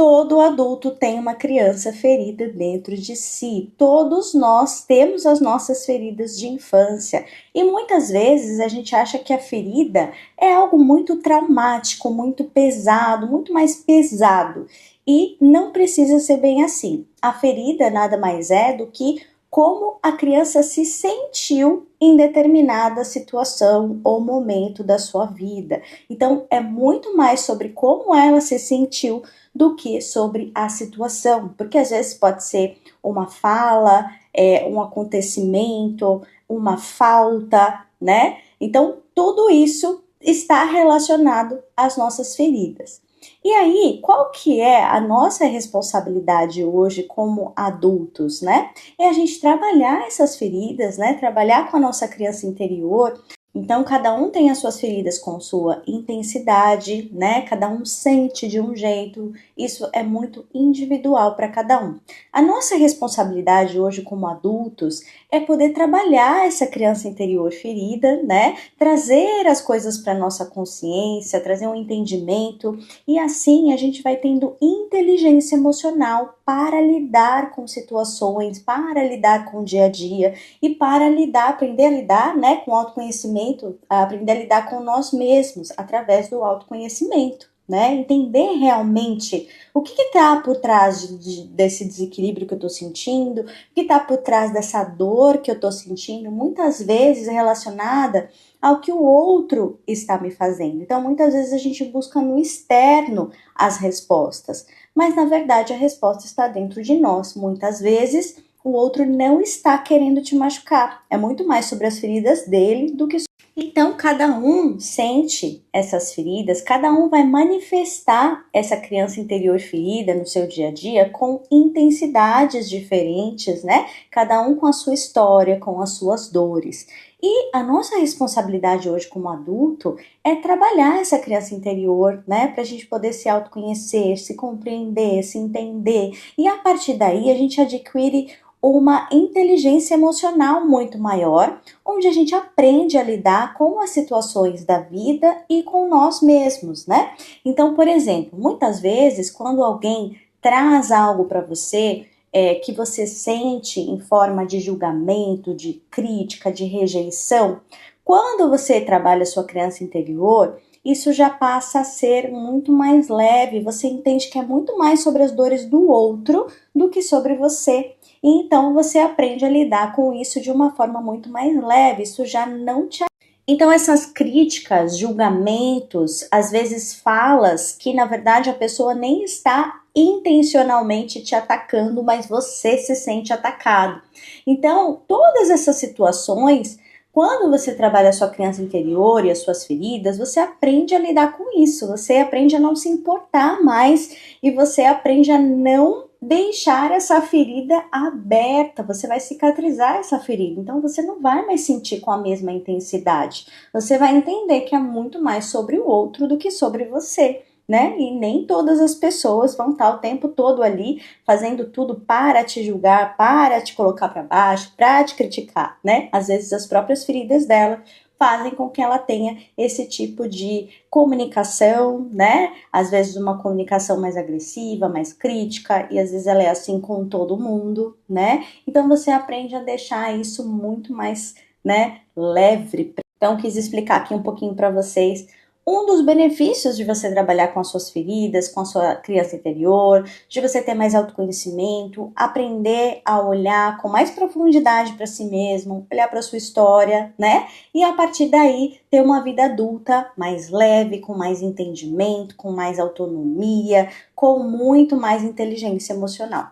Todo adulto tem uma criança ferida dentro de si. Todos nós temos as nossas feridas de infância. E muitas vezes a gente acha que a ferida é algo muito traumático, muito pesado, muito mais pesado. E não precisa ser bem assim. A ferida nada mais é do que como a criança se sentiu em determinada situação ou momento da sua vida. Então, é muito mais sobre como ela se sentiu do que sobre a situação, porque às vezes pode ser uma fala, um acontecimento, uma falta, né? Então, tudo isso está relacionado às nossas feridas. E aí, qual que é a nossa responsabilidade hoje como adultos, né? É a gente trabalhar essas feridas, né? Trabalhar com a nossa criança interior. Então, cada um tem as suas feridas com sua intensidade, né? Cada um sente de um jeito, isso é muito individual para cada um. A nossa responsabilidade hoje como adultos é poder trabalhar essa criança interior ferida, né? Trazer as coisas para nossa consciência, trazer um entendimento e assim a gente vai tendo inteligência emocional para lidar com situações, para lidar com o dia a dia e para lidar, aprender a lidar, né, com autoconhecimento, aprender a lidar com nós mesmos através do autoconhecimento, né? Entender realmente o que está por trás desse desequilíbrio que eu estou sentindo, o que está por trás dessa dor que eu estou sentindo, muitas vezes relacionada ao que o outro está me fazendo. Então, muitas vezes a gente busca no externo as respostas, mas na verdade a resposta está dentro de nós. Muitas vezes o outro não está querendo te machucar. É muito mais sobre as feridas dele do que... Então, cada um sente essas feridas, cada um vai manifestar essa criança interior ferida no seu dia a dia com intensidades diferentes, né? Cada um com a sua história, com as suas dores. E a nossa responsabilidade hoje como adulto é trabalhar essa criança interior, né? Para a gente poder se autoconhecer, se compreender, se entender. E a partir daí a gente adquire uma inteligência emocional muito maior, onde a gente aprende a lidar com as situações da vida e com nós mesmos, né? Então, por exemplo, muitas vezes quando alguém traz algo para você, que você sente em forma de julgamento, de crítica, de rejeição, quando você trabalha a sua criança interior, isso já passa a ser muito mais leve, você entende que é muito mais sobre as dores do outro do que sobre você. E então você aprende a lidar com isso de uma forma muito mais leve, isso já não te... Então essas críticas, julgamentos, às vezes falas que na verdade a pessoa nem está intencionalmente te atacando, mas você se sente atacado. Então todas essas situações, quando você trabalha a sua criança interior e as suas feridas, você aprende a lidar com isso, você aprende a não se importar mais e você aprende a não deixar essa ferida aberta, você vai cicatrizar essa ferida, então você não vai mais sentir com a mesma intensidade, você vai entender que é muito mais sobre o outro do que sobre você, né? E nem todas as pessoas vão estar o tempo todo ali fazendo tudo para te julgar, para te colocar para baixo, para te criticar, né? Às vezes as próprias feridas dela fazem com que ela tenha esse tipo de comunicação, né? Às vezes uma comunicação mais agressiva, mais crítica, e às vezes ela é assim com todo mundo, né? Então você aprende a deixar isso muito mais, né, leve. Então quis explicar aqui um pouquinho para vocês um dos benefícios de você trabalhar com as suas feridas, com a sua criança interior, de você ter mais autoconhecimento, aprender a olhar com mais profundidade para si mesmo, olhar para a sua história, né? E a partir daí ter uma vida adulta mais leve, com mais entendimento, com mais autonomia, com muito mais inteligência emocional.